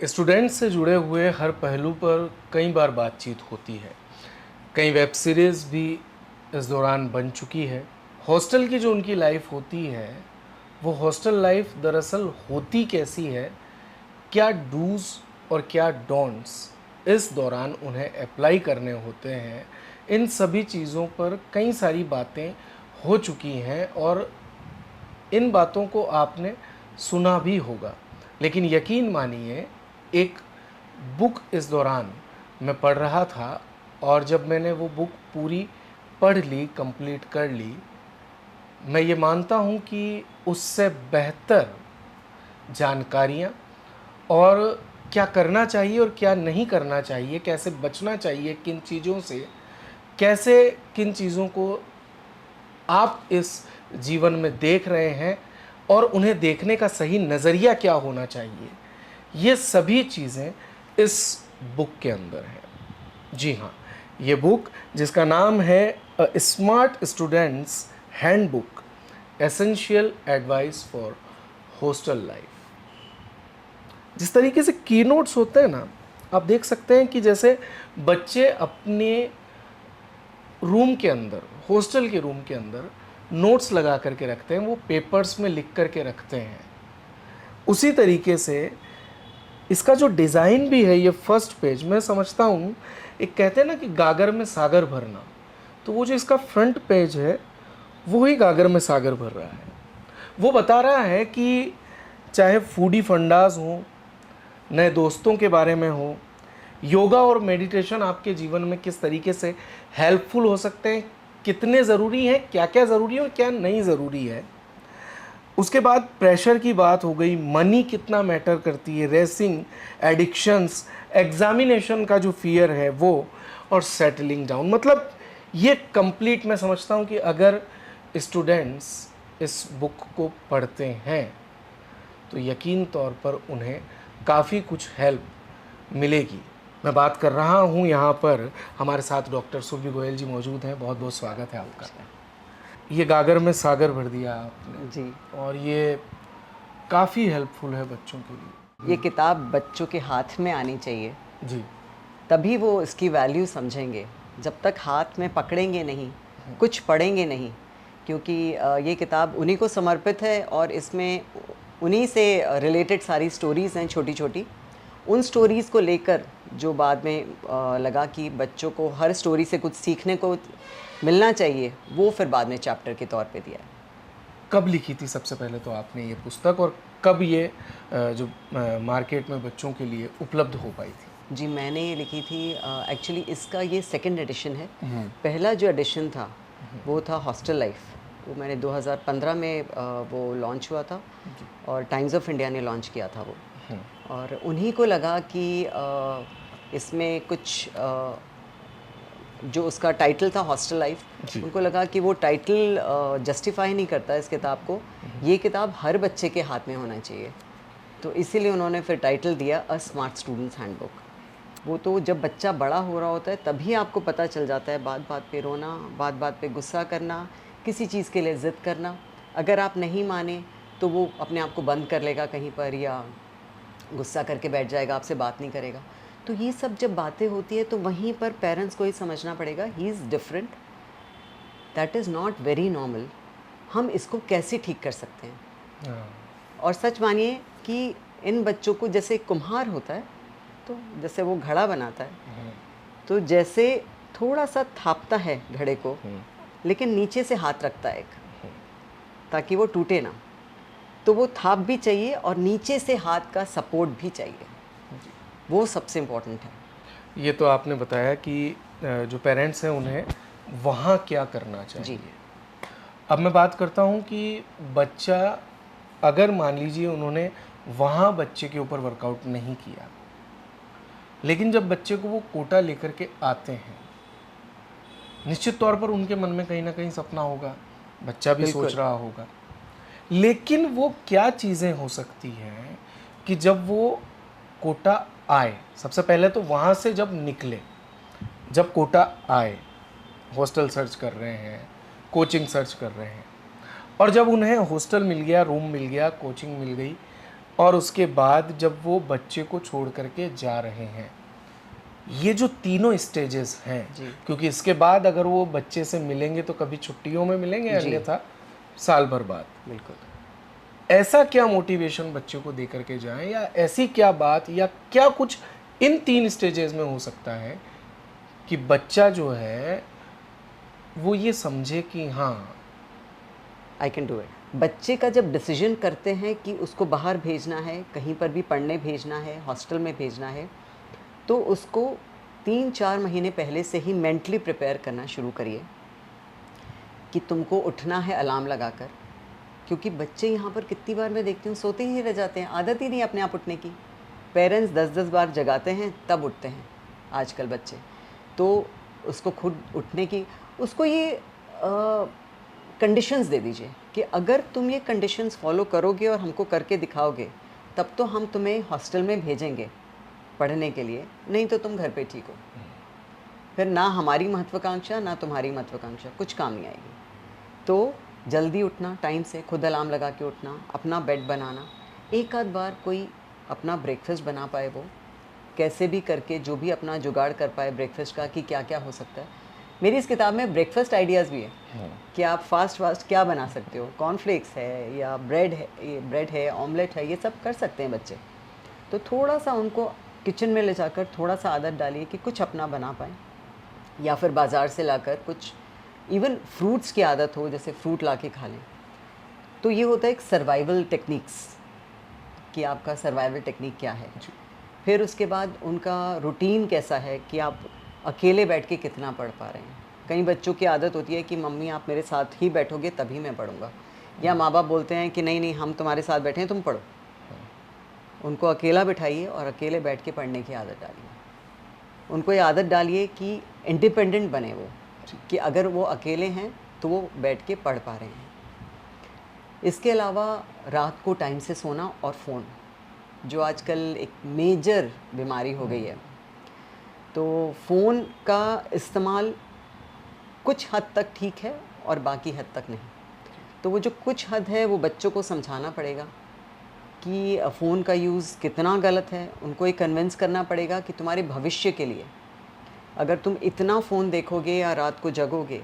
Students से जुड़े हुए हर पहलू पर कई बार बातचीत होती है। कई वेब सीरीज़ भी इस दौरान बन चुकी है। हॉस्टल की जो उनकी लाइफ होती है, वो हॉस्टल लाइफ दरअसल होती कैसी है, क्या डूज़ और क्या डोंट्स इस दौरान उन्हें अप्लाई करने होते हैं, इन सभी चीज़ों पर कई सारी बातें हो चुकी हैं और इन बातों को आपने सुना भी होगा। लेकिन यकीन मानिए, एक बुक इस दौरान मैं पढ़ रहा था और जब मैंने वो बुक पूरी पढ़ ली, कंप्लीट कर ली, मैं ये मानता हूँ कि उससे बेहतर जानकारियाँ और क्या करना चाहिए और क्या नहीं करना चाहिए, कैसे बचना चाहिए किन चीज़ों से, कैसे किन चीज़ों को आप इस जीवन में देख रहे हैं और उन्हें देखने का सही नज़रिया क्या होना चाहिए, ये सभी चीज़ें इस बुक के अंदर हैं। जी हाँ, ये बुक जिसका नाम है a smart students handbook essential advice for hostel life. जिस तरीके से की नोट्स होते हैं ना, आप देख सकते हैं कि जैसे बच्चे अपने रूम के अंदर, हॉस्टल के रूम के अंदर नोट्स लगा करके रखते हैं, वो पेपर्स में लिख करके रखते हैं। उसी तरीके से इसका जो डिज़ाइन भी है, ये फर्स्ट पेज मैं समझता हूँ, एक कहते हैं ना कि गागर में सागर भरना, तो वो जो इसका फ्रंट पेज है, वो ही गागर में सागर भर रहा है। वो बता रहा है कि चाहे फूडी फंडाज हो, नए दोस्तों के बारे में हो, योगा और मेडिटेशन आपके जीवन में किस तरीके से हेल्पफुल हो सकते हैं, कितने ज़रूरी हैं, क्या क्या ज़रूरी है और क्या नहीं ज़रूरी है। उसके बाद प्रेशर की बात हो गई, मनी कितना मैटर करती है, रेसिंग, एडिक्शंस, एग्जामिनेशन का जो फियर है वो, और सेटलिंग डाउन। मतलब ये कंप्लीट मैं समझता हूँ कि अगर स्टूडेंट्स इस बुक को पढ़ते हैं तो यकीन तौर पर उन्हें काफ़ी कुछ हेल्प मिलेगी। मैं बात कर रहा हूँ यहाँ पर, हमारे साथ डॉक्टर सुरभि गोयल जी मौजूद हैं। बहुत बहुत स्वागत है आपका। ये गागर में सागर भर दिया आपने जी। और ये काफ़ी हेल्पफुल है बच्चों के लिए। ये किताब बच्चों के हाथ में आनी चाहिए, जी तभी वो इसकी वैल्यू समझेंगे। जब तक हाथ में पकड़ेंगे नहीं, कुछ पढ़ेंगे नहीं, क्योंकि ये किताब उन्हीं को समर्पित है और इसमें उन्हीं से रिलेटेड सारी स्टोरीज़ हैं छोटी छोटी। उन स्टोरीज़ को लेकर जो बाद में लगा कि बच्चों को हर स्टोरी से कुछ सीखने को मिलना चाहिए, वो फिर बाद में चैप्टर के तौर पे दिया है। कब लिखी थी सबसे पहले तो आपने ये पुस्तक, और कब ये जो मार्केट में बच्चों के लिए उपलब्ध हो पाई थी? जी, मैंने ये लिखी थी। एक्चुअली इसका ये सेकंड एडिशन है। पहला जो एडिशन था वो था हॉस्टल लाइफ, वो मैंने 2015 में वो लॉन्च हुआ था और टाइम्स ऑफ इंडिया ने लॉन्च किया था वो। और उन्हीं को लगा कि इसमें कुछ जो उसका टाइटल था हॉस्टल लाइफ, उनको लगा कि वो टाइटल जस्टिफाई नहीं करता इस किताब को। ये किताब हर बच्चे के हाथ में होना चाहिए, तो इसीलिए उन्होंने फिर टाइटल दिया अ स्मार्ट स्टूडेंट्स हैंडबुक। वो तो जब बच्चा बड़ा हो रहा होता है तभी आपको पता चल जाता है, बात बात पे रोना, बात बात पे गुस्सा करना, किसी चीज़ के लिए ज़िद करना। अगर आप नहीं माने तो वो अपने आप को बंद कर लेगा कहीं पर, या गुस्सा करके बैठ जाएगा, आपसे बात नहीं करेगा। तो ये सब जब बातें होती है तो वहीं पर पेरेंट्स को ही समझना पड़ेगा, he is different, that is not very normal. हम इसको कैसे ठीक कर सकते हैं। और सच मानिए कि इन बच्चों को, जैसे कुम्हार होता है तो जैसे वो घड़ा बनाता है, तो जैसे थोड़ा सा थापता है घड़े को, लेकिन नीचे से हाथ रखता है एक, ताकि वो टूटे ना। तो वो थाप भी चाहिए और नीचे से हाथ का सपोर्ट भी चाहिए, वो सबसे इम्पोर्टेंट है। ये तो आपने बताया कि जो पेरेंट्स हैं उन्हें वहाँ क्या करना चाहिए। जी। अब मैं बात करता हूँ कि बच्चा, अगर मान लीजिए उन्होंने वहाँ बच्चे के ऊपर वर्कआउट नहीं किया, लेकिन जब बच्चे को वो कोटा लेकर के आते हैं, निश्चित तौर पर उनके मन में कहीं ना कहीं सपना होगा, बच्चा भी सोच रहा होगा, लेकिन वो क्या चीज़ें हो सकती हैं कि जब वो कोटा आए, सबसे पहले तो वहाँ से जब निकले, जब कोटा आए, हॉस्टल सर्च कर रहे हैं, कोचिंग सर्च कर रहे हैं, और जब उन्हें हॉस्टल मिल गया, रूम मिल गया, कोचिंग मिल गई, और उसके बाद जब वो बच्चे को छोड़ करके जा रहे हैं, ये जो तीनों स्टेजेस हैं, क्योंकि इसके बाद अगर वो बच्चे से मिलेंगे तो कभी छुट्टियों में मिलेंगे, अन्यथा साल भर बाद। बिल्कुल। ऐसा क्या मोटिवेशन बच्चे को दे करके जाएं, या ऐसी क्या बात या क्या कुछ इन 3 स्टेजेस में हो सकता है कि बच्चा जो है वो ये समझे कि हाँ आई कैन डू इट। बच्चे का जब डिसीजन करते हैं कि उसको बाहर भेजना है, कहीं पर भी पढ़ने भेजना है, हॉस्टल में भेजना है, तो उसको 3-4 महीने पहले से ही मेंटली प्रिपेयर करना शुरू करिए कि तुमको उठना है अलार्म लगाकर। क्योंकि बच्चे यहाँ पर कितनी बार मैं देखती हूँ सोते ही रह जाते हैं, आदत ही नहीं अपने आप उठने की। पेरेंट्स 10-10 बार जगाते हैं तब उठते हैं आजकल बच्चे। तो उसको खुद उठने की, उसको ये कंडीशंस दे दीजिए कि अगर तुम ये कंडीशंस फॉलो करोगे और हमको करके दिखाओगे तब तो हम तुम्हें हॉस्टल में भेजेंगे पढ़ने के लिए, नहीं तो तुम घर पे ठीक हो। फिर ना हमारी महत्वाकांक्षा ना तुम्हारी महत्वाकांक्षा, कुछ काम नहीं आएगी। तो जल्दी उठना, टाइम से खुद अलार्म लगा के उठना, अपना बेड बनाना, एक आध बार कोई अपना ब्रेकफास्ट बना पाए, वो कैसे भी करके जो भी अपना जुगाड़ कर पाए ब्रेकफास्ट का कि क्या क्या हो सकता है। मेरी इस किताब में ब्रेकफास्ट आइडियाज़ भी है कि आप फास्ट क्या बना सकते हो। कॉर्नफ्लेक्स है या ब्रेड है, ऑमलेट है, ये सब कर सकते हैं बच्चे। तो थोड़ा सा उनको किचन में ले जाकर थोड़ा सा आदत डालिए कि कुछ अपना बना पाएँ, या फिर बाज़ार से लाकर कुछ, इवन फ्रूट्स की आदत हो, जैसे फ्रूट ला के खा लें। तो ये होता है एक सर्वाइवल टेक्निक्स कि आपका सर्वाइवल टेक्निक क्या है। फिर उसके बाद उनका रूटीन कैसा है कि आप अकेले बैठ के कितना पढ़ पा रहे हैं। कई बच्चों की आदत होती है कि मम्मी आप मेरे साथ ही बैठोगे तभी मैं पढ़ूंगा, या माँ बाप बोलते हैं कि नहीं नहीं हम तुम्हारे साथ बैठे हैं तुम पढ़ो। उनको अकेला बिठाइए और अकेले बैठ के पढ़ने की आदत डालिए। उनको ये आदत डालिए कि इंडिपेंडेंट बने वो, कि अगर वो अकेले हैं तो वो बैठ के पढ़ पा रहे हैं। इसके अलावा रात को टाइम से सोना, और फ़ोन जो आजकल एक मेजर बीमारी हो गई है, तो फ़ोन का इस्तेमाल कुछ हद तक ठीक है और बाकी हद तक नहीं। तो वो जो कुछ हद है वो बच्चों को समझाना पड़ेगा कि फ़ोन का यूज़ कितना गलत है। उनको ये कन्विंस करना पड़ेगा कि तुम्हारे भविष्य के लिए अगर तुम इतना फ़ोन देखोगे या रात को जगोगे,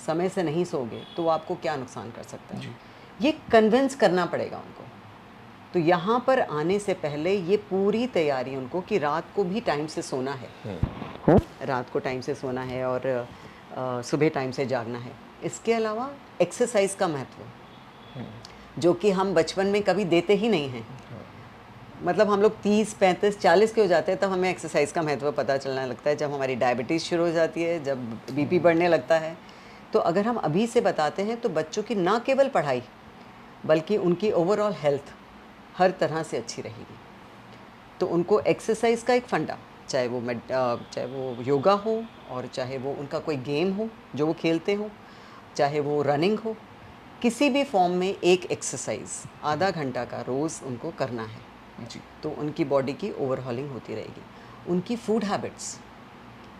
समय से नहीं सोओगे, तो आपको क्या नुकसान कर सकता है। ये कन्विंस करना पड़ेगा उनको। तो यहाँ पर आने से पहले ये पूरी तैयारी उनको कि रात को भी टाइम से सोना है, रात को टाइम से सोना है और सुबह टाइम से जागना है। इसके अलावा एक्सरसाइज का महत्व, जो कि हम बचपन में कभी देते ही नहीं हैं। मतलब हम लोग 30, 35, 40 के हो जाते हैं तब हमें एक्सरसाइज का महत्व पता चलने लगता है, जब हमारी डायबिटीज़ शुरू हो जाती है, जब बीपी बढ़ने लगता है। तो अगर हम अभी से बताते हैं तो बच्चों की ना केवल पढ़ाई बल्कि उनकी ओवरऑल हेल्थ हर तरह से अच्छी रहेगी। तो उनको एक्सरसाइज का एक फंडा, चाहे वो योगा हो और चाहे वो उनका कोई गेम हो जो वो खेलते हो, चाहे वो रनिंग हो, किसी भी फॉर्म में एक एक्सरसाइज आधा घंटा का रोज़ उनको करना है जी। तो उनकी बॉडी की ओवरहॉलिंग होती रहेगी। उनकी फूड हैबिट्स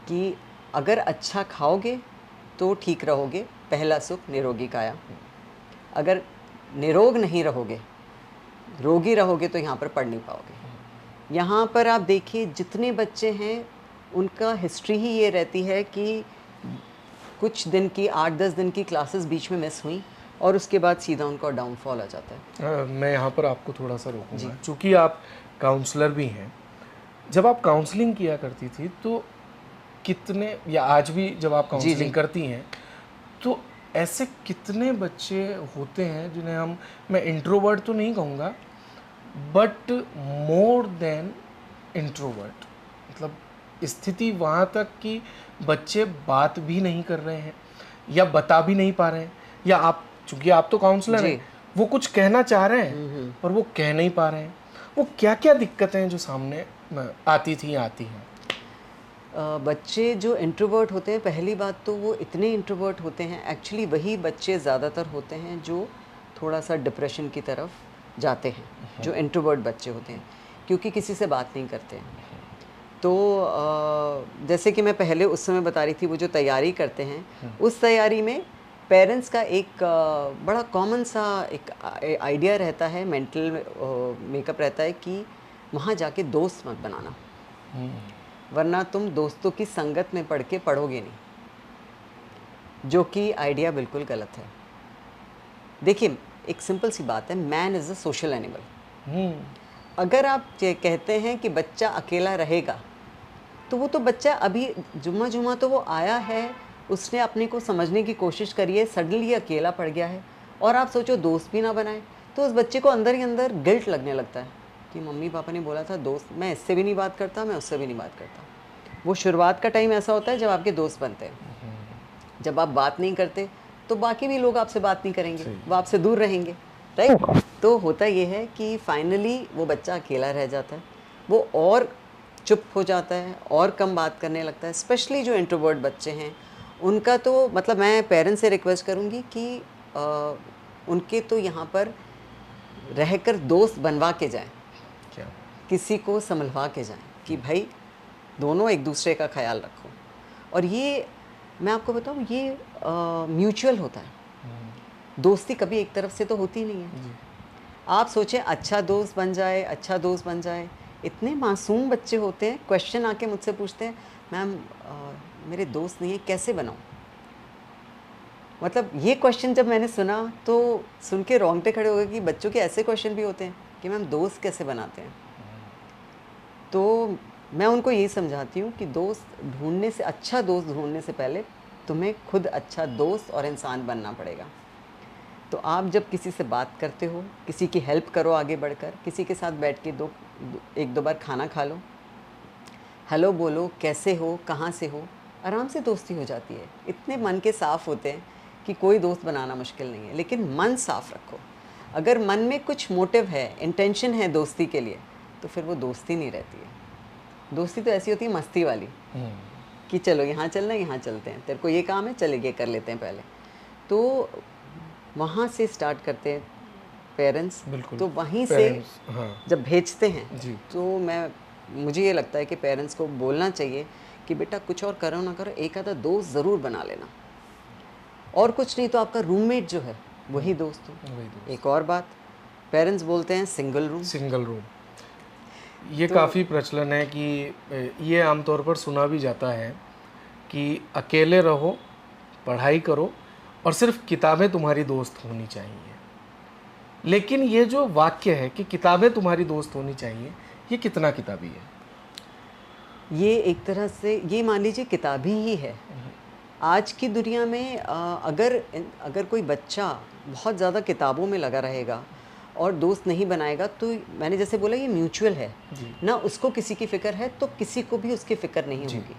कि अगर अच्छा खाओगे तो ठीक रहोगे, पहला सुख निरोगी काया। अगर निरोग नहीं रहोगे, रोगी रहोगे, तो यहाँ पर पढ़ नहीं पाओगे। यहाँ पर आप देखिए जितने बच्चे हैं उनका हिस्ट्री ही ये रहती है कि कुछ दिन की 8-10 दिन की क्लासेस बीच में मिस हुई और उसके बाद सीधा उनका डाउनफॉल आ जाता है। मैं यहाँ पर आपको थोड़ा सा रोकूंगा, चूँकि आप काउंसलर भी हैं। जब आप काउंसलिंग किया करती थी तो कितने, या आज भी जब आप काउंसलिंग करती हैं, तो ऐसे कितने बच्चे होते हैं जिन्हें मैं इंट्रोवर्ट तो नहीं कहूँगा, बट मोर देन इंट्रोवर्ट, मतलब स्थिति वहाँ तक कि बच्चे बात भी नहीं कर रहे हैं या बता भी नहीं पा रहे हैं, या आप, चूँकि आप तो काउंसलर हैं, वो कुछ कहना चाह रहे हैं पर वो कह नहीं पा रहे हैं। वो क्या क्या दिक्कतें हैं जो सामने आती हैं? बच्चे जो इंट्रोवर्ट होते हैं, पहली बात तो वो इतने इंट्रोवर्ट होते हैं, एक्चुअली वही बच्चे ज़्यादातर होते हैं जो थोड़ा सा डिप्रेशन की तरफ जाते हैं, जो इंट्रोवर्ट बच्चे होते हैं, क्योंकि किसी से बात नहीं करते हैं। तो जैसे कि मैं पहले उस समय बता रही थी, वो जो तैयारी करते हैं उस तैयारी में पेरेंट्स का एक बड़ा कॉमन सा एक आइडिया रहता है, मेंटल मेकअप रहता है कि वहाँ जाके दोस्त मत बनाना, वरना तुम दोस्तों की संगत में पढ़ के पढ़ोगे नहीं, जो कि आइडिया बिल्कुल गलत है। देखिए, एक सिंपल सी बात है, man is a social animal. अगर आप कहते हैं कि बच्चा अकेला रहेगा, तो वो तो बच्चा अभी जुम्मा जुम्मा तो वो आया है, उसने अपने को समझने की कोशिश करी है, सडनली अकेला पड़ गया है, और आप सोचो दोस्त भी ना बनाए, तो उस बच्चे को अंदर ही अंदर गिल्ट लगने लगता है कि मम्मी पापा ने बोला था दोस्त, मैं इससे भी नहीं बात करता, मैं उससे भी नहीं बात करता। वो शुरुआत का टाइम ऐसा होता है जब आपके दोस्त बनते हैं। जब आप बात नहीं करते तो बाकी भी लोग आपसे बात नहीं करेंगे, वो आपसे दूर रहेंगे, राइट। तो होता ये है कि फाइनली वो बच्चा अकेला रह जाता है, वो और चुप हो जाता है और कम बात करने लगता है। स्पेशली जो इंट्रोवर्ट बच्चे हैं, उनका तो मतलब मैं पेरेंट्स से रिक्वेस्ट करूँगी कि उनके तो यहाँ पर रहकर दोस्त बनवा के जाएं, क्या किसी को संभलवा के जाएं कि भाई दोनों एक दूसरे का ख्याल रखो। और ये मैं आपको बताऊँ, ये म्यूचुअल होता है, दोस्ती कभी एक तरफ से तो होती नहीं है। आप सोचें अच्छा दोस्त बन जाए, अच्छा दोस्त बन जाए, इतने मासूम बच्चे होते हैं, क्वेश्चन आके मुझसे पूछते हैं मैम मेरे दोस्त नहीं है, कैसे बनाऊँ। मतलब ये क्वेश्चन जब मैंने सुना तो सुन के रोंगटे खड़े हो गए कि बच्चों के ऐसे क्वेश्चन भी होते हैं कि मैम दोस्त कैसे बनाते हैं। तो मैं उनको यही समझाती हूँ कि दोस्त ढूंढने से, अच्छा दोस्त ढूंढने से पहले तुम्हें खुद अच्छा दोस्त और इंसान बनना पड़ेगा। तो आप जब किसी से बात करते हो, किसी की हेल्प करो आगे बढ़कर, किसी के साथ बैठ के एक दो बार खाना खा लो, हेलो बोलो, कैसे हो, कहाँ से हो, आराम से दोस्ती हो जाती है। इतने मन के साफ़ होते हैं कि कोई दोस्त बनाना मुश्किल नहीं है। लेकिन मन साफ़ रखो, अगर मन में कुछ मोटिव है, इंटेंशन है दोस्ती के लिए, तो फिर वो दोस्ती नहीं रहती है। दोस्ती तो ऐसी होती है मस्ती वाली कि चलो यहाँ चलना, यहाँ चलते हैं, तेरे को ये काम है, चले ये कर लेते हैं पहले। तो वहाँ से स्टार्ट करते हैं पेरेंट्स, तो वहीं से जब भेजते हैं तो मुझे ये लगता है कि पेरेंट्स को बोलना चाहिए कि बेटा कुछ और करो ना करो, एक आधा दोस्त ज़रूर बना लेना, और कुछ नहीं तो आपका रूममेट जो है वही दोस्त हो। एक और बात, पेरेंट्स बोलते हैं सिंगल रूम, ये तो काफ़ी प्रचलन है कि ये आमतौर पर सुना भी जाता है कि अकेले रहो, पढ़ाई करो और सिर्फ किताबें तुम्हारी दोस्त होनी चाहिए। लेकिन ये जो वाक्य है कि किताबें तुम्हारी दोस्त होनी चाहिए, ये कितना किताबी है? ये एक तरह से ये मान लीजिए किताबी ही है। आज की दुनिया में अगर कोई बच्चा बहुत ज़्यादा किताबों में लगा रहेगा और दोस्त नहीं बनाएगा, तो मैंने जैसे बोला ये म्यूचुअल है ना, उसको किसी की फ़िक्र है तो किसी को भी उसकी फ़िक्र नहीं होगी।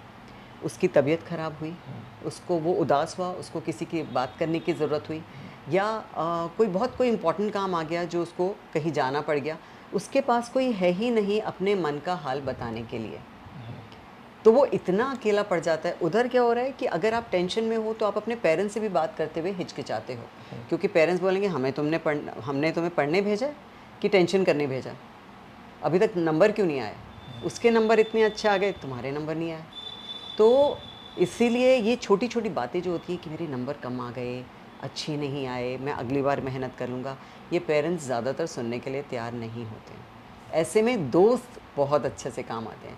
उसकी तबीयत ख़राब हुई, उसको वो उदास हुआ, उसको किसी की बात करने की ज़रूरत हुई, या कोई इम्पोर्टेंट काम आ गया जो उसको कहीं जाना पड़ गया, उसके पास कोई है ही नहीं अपने मन का हाल बताने के लिए, तो वो इतना अकेला पड़ जाता है। उधर क्या हो रहा है कि अगर आप टेंशन में हो तो आप अपने पेरेंट्स से भी बात करते हुए हिचकिचाते हो, क्योंकि पेरेंट्स बोलेंगे हमने तुम्हें पढ़ने भेजा कि टेंशन करने भेजा, अभी तक नंबर क्यों नहीं आया, उसके नंबर इतने अच्छे आ गए, तुम्हारे नंबर नहीं आए। तो इसीलिए ये छोटी छोटी बातें जो होती हैं कि मेरे नंबर कम आ गए, अच्छे नहीं आए, मैं अगली बार मेहनत कर लूँगा, ये पेरेंट्स ज़्यादातर सुनने के लिए तैयार नहीं होते। ऐसे में दोस्त बहुत अच्छे से काम आते हैं।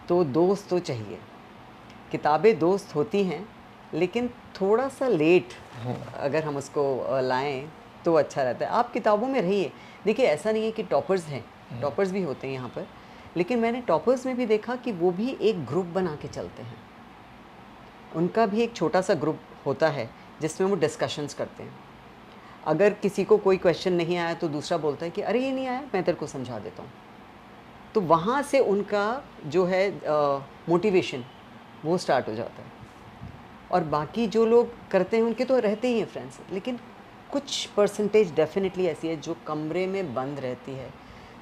तो दोस्त तो चाहिए, किताबें दोस्त होती हैं, लेकिन थोड़ा सा लेट अगर हम उसको लाएं तो अच्छा रहता है। आप किताबों में रहिए। देखिए ऐसा नहीं है कि टॉपर्स हैं, टॉपर्स भी होते हैं यहाँ पर, लेकिन मैंने टॉपर्स में भी देखा कि वो भी एक ग्रुप बना के चलते हैं। उनका भी एक छोटा सा ग्रुप होता है जिसमें वो डिस्कशंस करते हैं। अगर किसी को कोई क्वेश्चन नहीं आया तो दूसरा बोलता है कि अरे ये नहीं आया, मैं तेरे को समझा देता हूँ। तो वहाँ से उनका जो है मोटिवेशन वो स्टार्ट हो जाता है। और बाकी जो लोग करते हैं उनके तो रहते ही हैं फ्रेंड्स, लेकिन कुछ परसेंटेज डेफिनेटली ऐसी है जो कमरे में बंद रहती है,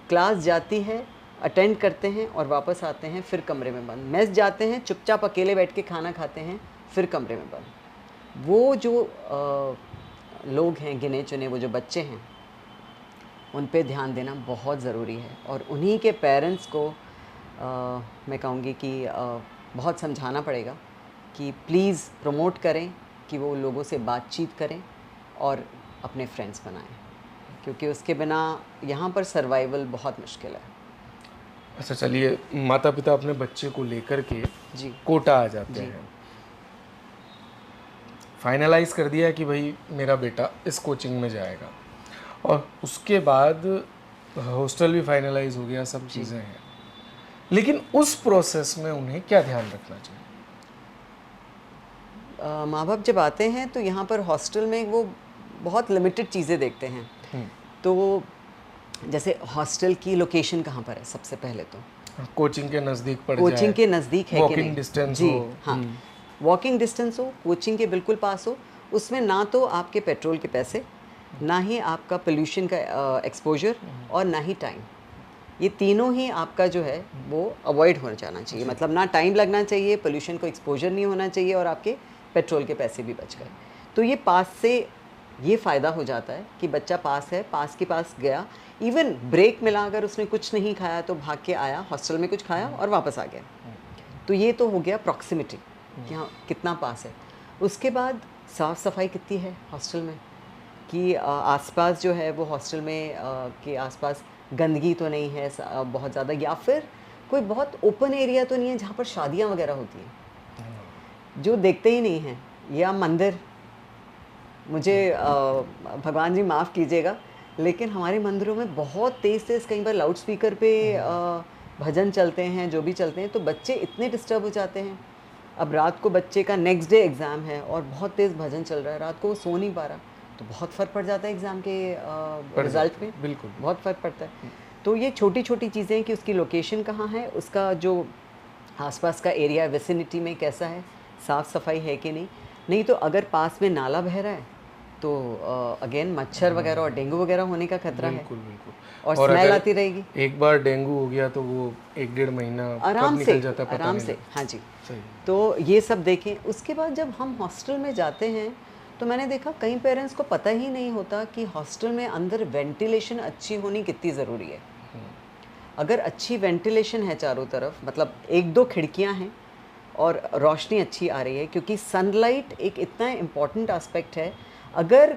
क्लास जाती है, अटेंड करते हैं और वापस आते हैं, फिर कमरे में बंद, मेस जाते हैं, चुपचाप अकेले बैठ के खाना खाते हैं, फिर कमरे में बंद। वो जो लोग हैं गिने चुने, वो जो बच्चे हैं, उन पे ध्यान देना बहुत ज़रूरी है। और उन्हीं के पेरेंट्स को मैं कहूँगी कि बहुत समझाना पड़ेगा कि प्लीज़ प्रमोट करें कि वो लोगों से बातचीत करें और अपने फ्रेंड्स बनाएं, क्योंकि उसके बिना यहाँ पर सर्वाइवल बहुत मुश्किल है। अच्छा चलिए, माता पिता अपने बच्चे को लेकर के जी कोटा आ जाते जी हैं, फाइनलाइज कर दिया कि भाई मेरा बेटा इस कोचिंग में जाएगा, और उसके बाद हॉस्टल भी फाइनलाइज हो गया, सब चीज़ें हैं, लेकिन उस प्रोसेस में उन्हें क्या ध्यान रखना चाहिए? माँ बाप जब आते हैं तो यहाँ पर हॉस्टल में वो बहुत लिमिटेड चीज़ें देखते हैं। तो जैसे हॉस्टल की लोकेशन कहाँ पर है, सबसे पहले तो कोचिंग के नज़दीक पड़ जाए, कोचिंग के नज़दीक है कि वॉकिंग नहीं। डिस्टेंस जी हो। हाँ, वॉकिंग डिस्टेंस हो, कोचिंग के बिल्कुल पास हो, उसमें ना तो आपके पेट्रोल के पैसे, ना ही आपका पोल्यूशन का एक्सपोजर, और ना ही टाइम। ये तीनों ही आपका जो है वो अवॉइड होना जाना चाहिए। मतलब ना टाइम लगना चाहिए, पोल्यूशन को एक्सपोजर नहीं होना चाहिए, और आपके पेट्रोल के पैसे भी बच गए। तो ये पास से ये फ़ायदा हो जाता है कि बच्चा पास है, पास के पास गया, इवन ब्रेक मिला, अगर उसने कुछ नहीं खाया तो भाग के आया, हॉस्टल में कुछ खाया और वापस आ गया। तो ये तो हो गया प्रॉक्सिमिटी कि हाँ कितना पास है। उसके बाद साफ़ सफाई कितनी है हॉस्टल में, कि आसपास जो है वो हॉस्टल में के आसपास गंदगी तो नहीं है बहुत ज़्यादा, या फिर कोई बहुत ओपन एरिया तो नहीं है जहाँ पर शादियाँ वगैरह होती हैं, जो देखते ही नहीं हैं, या मंदिर। मुझे भगवान जी माफ़ कीजिएगा, लेकिन हमारे मंदिरों में बहुत तेज़ तेज़ कई बार लाउड स्पीकर पे भजन चलते हैं, जो भी चलते हैं, तो बच्चे इतने डिस्टर्ब हो जाते हैं। अब रात को बच्चे का नेक्स्ट डे एग्ज़ाम है और बहुत तेज़ भजन चल रहा है, रात को वो सो नहीं पा रहा, तो बहुत फ़र्क पड़ जाता है एग्ज़ाम के रिज़ल्ट में। बिल्कुल बहुत फ़र्क पड़ता है। तो ये छोटी छोटी चीज़ें हैं कि उसकी लोकेशन कहाँ है, उसका जो आसपास का एरिया विसिनिटी में कैसा है, साफ़ सफाई है कि नहीं। नहीं तो अगर पास में नाला बह रहा है तो अगेन मच्छर वगैरह और डेंगू वगैरह होने का खतरा है, बिल्कुल बिल्कुल। और और स्मेल अगर आती रहेगी एक बार डेंगू हो गया तो वो 1-1.5 महीना कब आराम से, निकल जाता है पता आराम नहीं से। लगता। हाँ जी। सही। तो ये सब देखें। उसके बाद जब हम हॉस्टल में जाते हैं तो मैंने देखा कई पेरेंट्स को पता ही नहीं होता कि हॉस्टल में अंदर वेंटिलेशन अच्छी होनी कितनी ज़रूरी है। अगर अच्छी वेंटिलेशन है चारों तरफ, मतलब 1-2 खिड़कियां हैं और रोशनी अच्छी आ रही है, क्योंकि सनलाइट एक इतना इम्पॉर्टेंट एस्पेक्ट है। अगर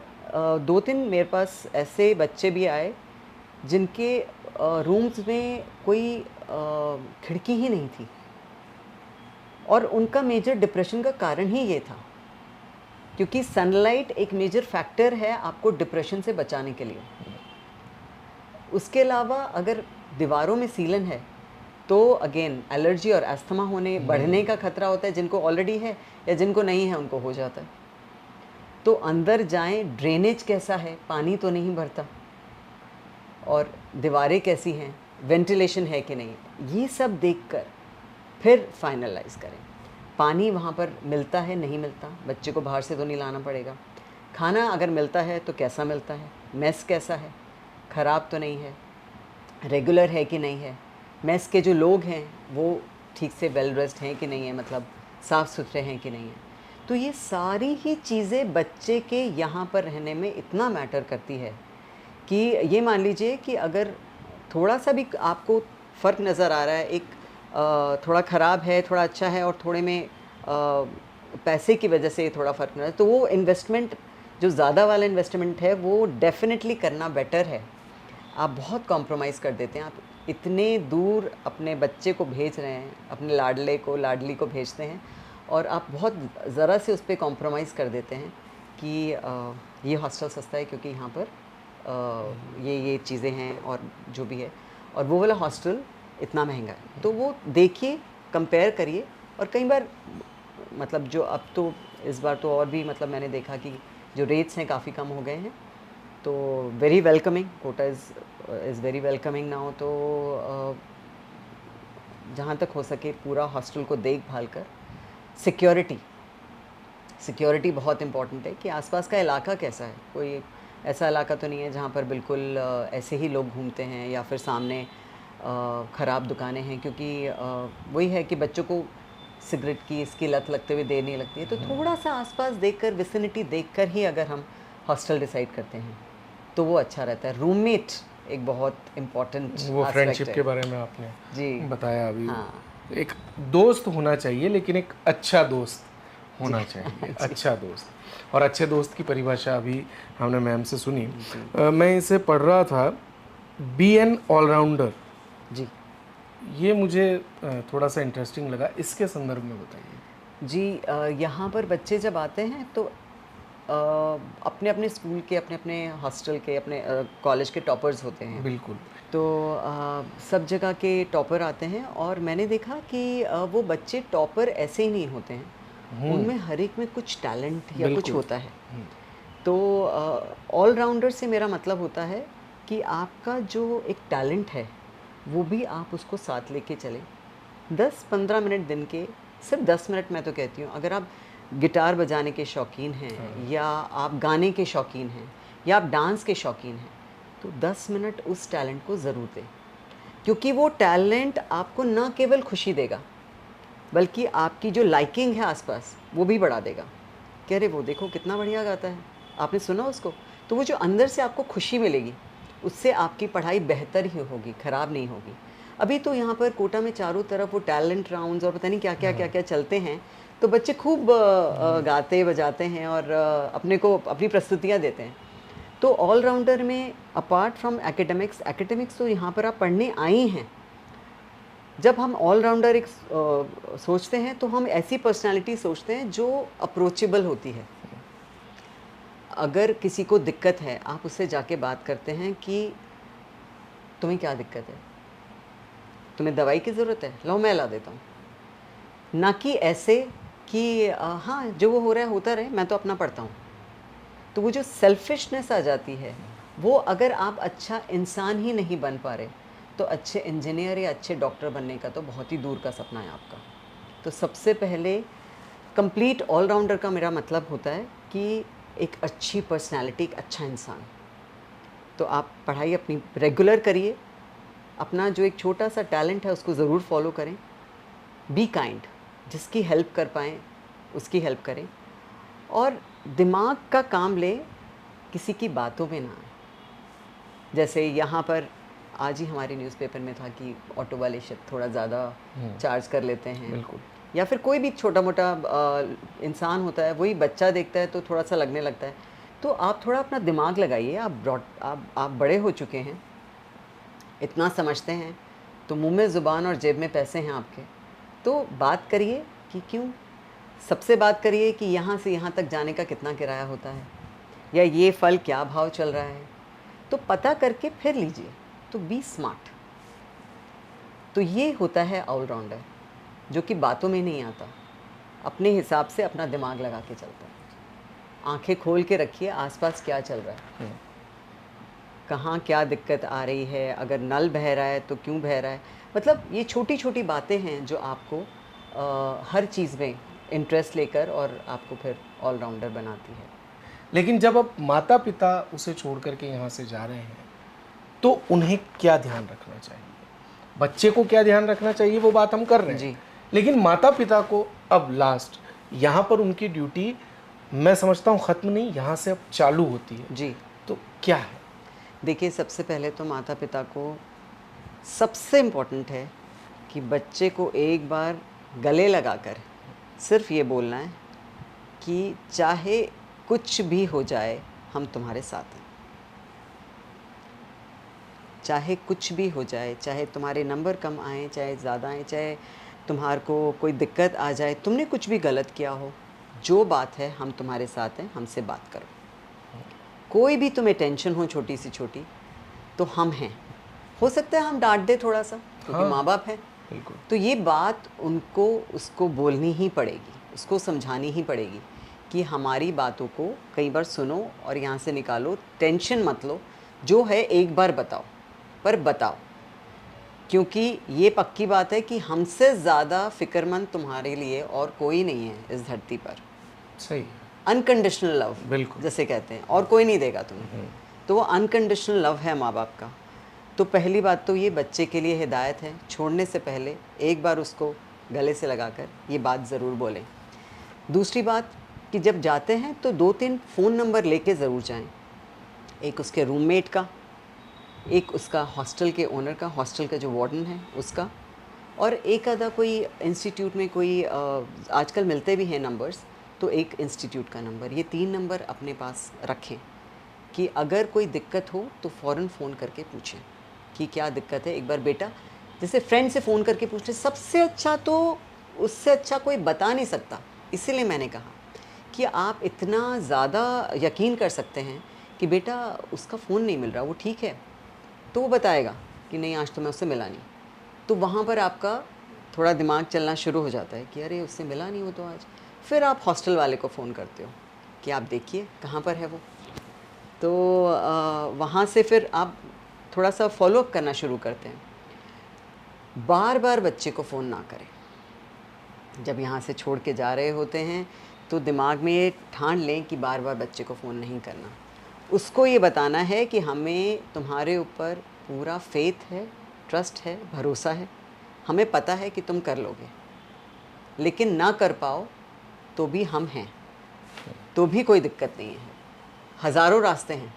2-3 मेरे पास ऐसे बच्चे भी आए जिनके रूम्स में कोई खिड़की ही नहीं थी, और उनका मेजर डिप्रेशन का कारण ही ये था, क्योंकि सनलाइट एक मेजर फैक्टर है आपको डिप्रेशन से बचाने के लिए। उसके अलावा अगर दीवारों में सीलन है तो अगेन एलर्जी और अस्थमा होने बढ़ने का खतरा होता है, जिनको ऑलरेडी है या जिनको नहीं है उनको हो जाता है। तो अंदर जाएं, ड्रेनेज कैसा है, पानी तो नहीं भरता, और दीवारें कैसी हैं, वेंटिलेशन है कि नहीं, ये सब देखकर फिर फाइनलाइज करें। पानी वहाँ पर मिलता है नहीं मिलता, बच्चे को बाहर से तो नहीं लाना पड़ेगा। खाना अगर मिलता है तो कैसा मिलता है, मेस कैसा है, ख़राब तो नहीं है, रेगुलर है कि नहीं है, मेस के जो लोग हैं वो ठीक से वेल ड्रेस्ड हैं कि नहीं है, मतलब साफ़ सुथरे हैं कि नहीं है। तो ये सारी ही चीज़ें बच्चे के यहाँ पर रहने में इतना मैटर करती है कि ये मान लीजिए कि अगर थोड़ा सा भी आपको फ़र्क नज़र आ रहा है, एक थोड़ा ख़राब है, थोड़ा अच्छा है, और थोड़े में पैसे की वजह से थोड़ा फ़र्क नज़र, तो वो इन्वेस्टमेंट जो ज़्यादा वाला इन्वेस्टमेंट है वो डेफिनेटली करना बेटर है। आप बहुत कॉम्प्रोमाइज़ कर देते हैं, आप इतने दूर अपने बच्चे को भेज रहे हैं, अपने लाडले को लाडली को भेजते हैं, और आप बहुत ज़रा से उस पर कॉम्प्रोमाइज़ कर देते हैं कि ये हॉस्टल सस्ता है क्योंकि यहाँ पर ये चीज़ें हैं और जो भी है, और वो वाला हॉस्टल इतना महंगा है। तो वो देखिए, कंपेयर करिए। और कई बार मतलब जो अब तो इस बार तो और भी मतलब मैंने देखा कि जो रेट्स हैं काफ़ी कम हो गए हैं, तो very welcoming, Kota is very welcoming now. तो जहाँ तक हो सके पूरा हॉस्टल को देखभाल कर, सिक्योरिटी बहुत इम्पॉर्टेंट है कि आसपास का इलाका कैसा है, कोई ऐसा इलाका तो नहीं है जहाँ पर बिल्कुल ऐसे ही लोग घूमते हैं, या फिर सामने ख़राब दुकानें हैं, क्योंकि वही है कि बच्चों को सिगरेट की इसकी लत लगते हुए देर नहीं लगती है। तो थोड़ा सा आसपास देखकर, विसिनिटी देखकर ही अगर हम हॉस्टल डिसाइड करते हैं तो वो अच्छा रहता है। रूममेट एक बहुत इम्पॉर्टेंट वो फ्रेंडशिप के बारे में आपने जी बताया अभी। हाँ, एक दोस्त होना चाहिए, लेकिन एक अच्छा दोस्त होना चाहिए। अच्छा दोस्त, और अच्छे दोस्त की परिभाषा अभी हमने मैम से सुनी। मैं इसे पढ़ रहा था, बी एन ऑलराउंडर, जी ये मुझे थोड़ा सा इंटरेस्टिंग लगा, इसके संदर्भ में बताइए। जी। यहाँ पर बच्चे जब आते हैं तो अपने अपने स्कूल के, अपने अपने हॉस्टल के, अपने कॉलेज के टॉपर्स होते हैं। बिल्कुल। तो सब जगह के टॉपर आते हैं और मैंने देखा कि वो बच्चे टॉपर ऐसे ही नहीं होते हैं, उनमें हर एक में कुछ टैलेंट या कुछ बिल्कुल। होता है। तो ऑलराउंडर से मेरा मतलब होता है कि आपका जो एक टैलेंट है वो भी आप उसको साथ लेके चलें। 10-15 मिनट दिन के, सिर्फ 10 मिनट मैं तो कहती हूँ, अगर आप गिटार बजाने के शौकीन हैं या आप गाने के शौकीन हैं या आप डांस के शौकीन हैं, तो 10 मिनट उस टैलेंट को ज़रूर दें, क्योंकि वो टैलेंट आपको न केवल खुशी देगा बल्कि आपकी जो लाइकिंग है आसपास वो भी बढ़ा देगा कि अरे वो देखो कितना बढ़िया गाता है, आपने सुना उसको। तो वो जो अंदर से आपको खुशी मिलेगी उससे आपकी पढ़ाई बेहतर ही होगी, ख़राब नहीं होगी। अभी तो यहाँ पर कोटा में चारों तरफ वो टैलेंट राउंड्स और पता नहीं क्या क्या क्या क्या चलते हैं, तो बच्चे खूब गाते बजाते हैं और अपने को अपनी प्रस्तुतियाँ देते हैं। तो ऑलराउंडर में अपार्ट फ्रॉम एकेडमिक्स तो यहाँ पर आप पढ़ने आई हैं। जब हम ऑलराउंडर एक सोचते हैं तो हम ऐसी पर्सनालिटी सोचते हैं जो अप्रोचेबल होती है। अगर किसी को दिक्कत है आप उससे जाके बात करते हैं कि तुम्हें क्या दिक्कत है, तुम्हें दवाई की ज़रूरत है, लो मैं ला देता हूँ। ना कि ऐसे कि हाँ जो वो हो रहा है होता रहे, मैं तो अपना पढ़ता हूँ। तो वो जो सेल्फिशनेस आ जाती है, वो अगर आप अच्छा इंसान ही नहीं बन पा रहे तो अच्छे इंजीनियर या अच्छे डॉक्टर बनने का तो बहुत ही दूर का सपना है आपका। तो सबसे पहले कंप्लीट ऑलराउंडर का मेरा मतलब होता है कि एक अच्छी पर्सनालिटी, एक अच्छा इंसान। तो आप पढ़ाई अपनी रेगुलर करिए, अपना जो एक छोटा सा टैलेंट है उसको ज़रूर फॉलो करें, बी काइंड, जिसकी हेल्प कर पाएँ उसकी हेल्प करें, और दिमाग का काम ले, किसी की बातों में ना आए। जैसे यहाँ पर आज ही हमारे न्यूज़पेपर में था कि ऑटो वाले थोड़ा ज़्यादा चार्ज कर लेते हैं। बिल्कुल। या फिर कोई भी छोटा मोटा इंसान होता है, वही बच्चा देखता है तो थोड़ा सा लगने लगता है। तो आप थोड़ा अपना दिमाग लगाइए, आप बड़े हो चुके हैं, इतना समझते हैं, तो मुंह में ज़ुबान और जेब में पैसे हैं आपके, तो बात करिए कि क्यों, सबसे बात करिए कि यहाँ से यहाँ तक जाने का कितना किराया होता है, या ये फल क्या भाव चल रहा है, तो पता करके फिर लीजिए। तो बी स्मार्ट। तो ये होता है ऑलराउंडर, जो कि बातों में नहीं आता, अपने हिसाब से अपना दिमाग लगा के चलता है। आंखें खोल के रखिए आसपास क्या चल रहा है, कहाँ क्या दिक्कत आ रही है, अगर नल बह रहा है तो क्यों बह रहा है। मतलब ये छोटी छोटी बातें हैं जो आपको हर चीज़ में इंटरेस्ट लेकर और आपको फिर ऑलराउंडर बनाती है। लेकिन जब अब माता पिता उसे छोड़ करके यहाँ से जा रहे हैं तो उन्हें क्या ध्यान रखना चाहिए? बच्चे को क्या ध्यान रखना चाहिए वो बात हम कर रहे हैं जी। लेकिन माता पिता को अब लास्ट यहाँ पर उनकी ड्यूटी मैं समझता हूँ ख़त्म नहीं, यहाँ से अब चालू होती है। जी। तो क्या है? देखिए, सबसे पहले तो माता पिता को सबसे इम्पोर्टेंट है कि बच्चे को एक बार गले लगाकर सिर्फ ये बोलना है कि चाहे कुछ भी हो जाए हम तुम्हारे साथ हैं। चाहे कुछ भी हो जाए, चाहे तुम्हारे नंबर कम आए, चाहे ज़्यादा आए, चाहे तुम्हारे को कोई दिक्कत आ जाए, तुमने कुछ भी गलत किया हो, जो बात है हम तुम्हारे साथ हैं, हमसे बात करो। कोई भी तुम्हें टेंशन हो छोटी सी छोटी, तो हम हैं। हो सकता है हम डांट दे थोड़ा सा, क्योंकि हाँ, माँ बाप है। बिल्कुल। तो ये बात उनको उसको बोलनी ही पड़ेगी, उसको समझानी ही पड़ेगी कि हमारी बातों को कई बार सुनो और यहाँ से निकालो, टेंशन मत लो, जो है एक बार बताओ, पर बताओ, क्योंकि ये पक्की बात है कि हमसे ज़्यादा फ़िक्रमंद तुम्हारे लिए और कोई नहीं है इस धरती पर। सही। अनकंडीशनल लव बिल्कुल। जैसे कहते हैं, और कोई नहीं देगा तुम्हें। तो वो अनकंडीशनल लव है माँ बाप का। तो पहली बात तो ये बच्चे के लिए हिदायत है, छोड़ने से पहले एक बार उसको गले से लगाकर ये बात ज़रूर बोलें। दूसरी बात कि जब जाते हैं तो 2-3 फ़ोन नंबर लेके ज़रूर जाएं। एक उसके रूममेट का, एक उसका हॉस्टल के ओनर का, हॉस्टल का जो वार्डन है उसका, और एक आधा कोई इंस्टीट्यूट में कोई आजकल मिलते भी हैं नंबर्स, तो एक इंस्टीट्यूट का नंबर, ये 3 नंबर अपने पास रखें कि अगर कोई दिक्कत हो तो फ़ौरन फ़ोन करके पूछें कि क्या दिक्कत है। एक बार बेटा जैसे फ्रेंड से फ़ोन करके पूछ ले, सबसे अच्छा तो उससे अच्छा कोई बता नहीं सकता। इसीलिए मैंने कहा कि आप इतना ज़्यादा यकीन कर सकते हैं कि बेटा उसका फ़ोन नहीं मिल रहा, वो ठीक है, तो वो बताएगा कि नहीं आज तो मैं उससे मिला नहीं। तो वहाँ पर आपका थोड़ा दिमाग चलना शुरू हो जाता है कि अरे उससे मिला नहीं वो तो आज। फिर आप हॉस्टल वाले को फ़ोन करते हो कि आप देखिए कहाँ पर है वो। तो वहाँ से फिर आप थोड़ा सा फॉलो अप करना शुरू करते हैं। बार बार बच्चे को फ़ोन ना करें। जब यहाँ से छोड़ के जा रहे होते हैं तो दिमाग में ये ठान लें कि बार बार बच्चे को फ़ोन नहीं करना। उसको ये बताना है कि हमें तुम्हारे ऊपर पूरा फेथ है, ट्रस्ट है, भरोसा है, हमें पता है कि तुम कर लोगे, लेकिन ना कर पाओ तो भी हम हैं, तो भी कोई दिक्कत नहीं है, हज़ारों रास्ते हैं,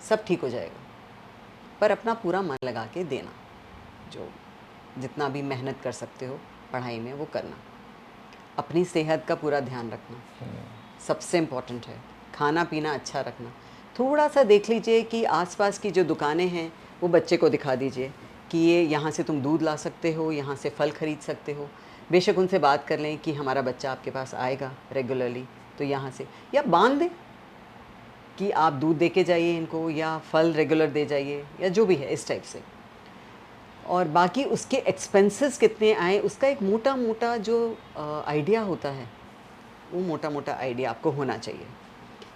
सब ठीक हो जाएगा। पर अपना पूरा मन लगा के देना, जो जितना भी मेहनत कर सकते हो पढ़ाई में वो करना। अपनी सेहत का पूरा ध्यान रखना सबसे इम्पॉर्टेंट है। खाना पीना अच्छा रखना। थोड़ा सा देख लीजिए कि आसपास की जो दुकानें हैं वो बच्चे को दिखा दीजिए कि ये यहाँ से तुम दूध ला सकते हो, यहाँ से फल ख़रीद सकते हो। बेशक उनसे बात कर लें कि हमारा बच्चा आपके पास आएगा रेगुलरली, तो यहाँ से, या बांध दें कि आप दूध दे के जाइए इनको या फल रेगुलर दे जाइए या जो भी है इस टाइप से। और बाकी उसके एक्सपेंसेस कितने आए उसका एक मोटा मोटा जो आइडिया होता है, वो मोटा मोटा आइडिया आपको होना चाहिए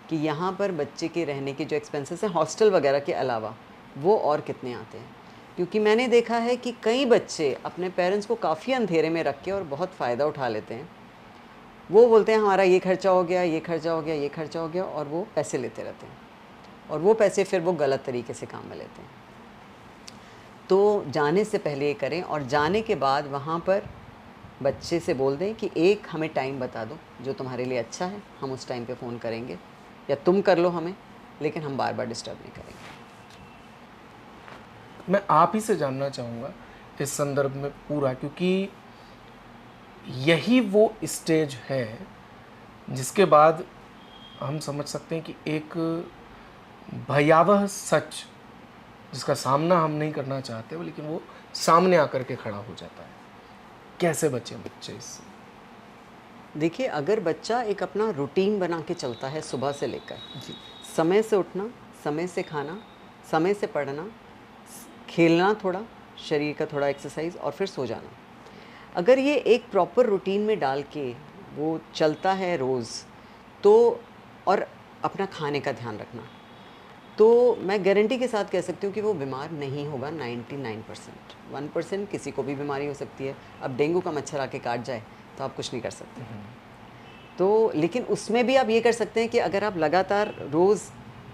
कि यहाँ पर बच्चे के रहने के जो एक्सपेंसेस हैं हॉस्टल वगैरह के अलावा वो और कितने आते हैं। क्योंकि मैंने देखा है कि कई बच्चे अपने पेरेंट्स को काफ़ी अंधेरे में रख के और बहुत फ़ायदा उठा लेते हैं। वो बोलते हैं हमारा ये खर्चा हो गया, ये खर्चा हो गया, ये खर्चा हो गया, और वो पैसे लेते रहते हैं, और वो पैसे फिर वो गलत तरीके से काम में लेते हैं। तो जाने से पहले ये करें, और जाने के बाद वहाँ पर बच्चे से बोल दें कि एक हमें टाइम बता दो जो तुम्हारे लिए अच्छा है, हम उस टाइम पे फ़ोन करेंगे, या तुम कर लो हमें, लेकिन हम बार बार डिस्टर्ब नहीं करेंगे। मैं आप ही से जानना चाहूँगा इस संदर्भ में पूरा, क्योंकि यही वो स्टेज है जिसके बाद हम समझ सकते हैं कि एक भयावह सच जिसका सामना हम नहीं करना चाहते, लेकिन वो सामने आकर के खड़ा हो जाता है। कैसे बचें बच्चे इससे? देखिए, अगर बच्चा एक अपना रूटीन बना के चलता है सुबह से लेकर, समय से उठना, समय से खाना, समय से पढ़ना, खेलना, थोड़ा शरीर का थोड़ा एक्सरसाइज, और फिर सो जाना, अगर ये एक प्रॉपर रूटीन में डाल के वो चलता है रोज़, तो और अपना खाने का ध्यान रखना, तो मैं गारंटी के साथ कह सकती हूँ कि वो बीमार नहीं होगा 99%। 1% किसी को भी बीमारी हो सकती है। अब डेंगू का मच्छर आके काट जाए तो आप कुछ नहीं कर सकते। तो लेकिन उसमें भी आप ये कर सकते हैं कि अगर आप लगातार रोज़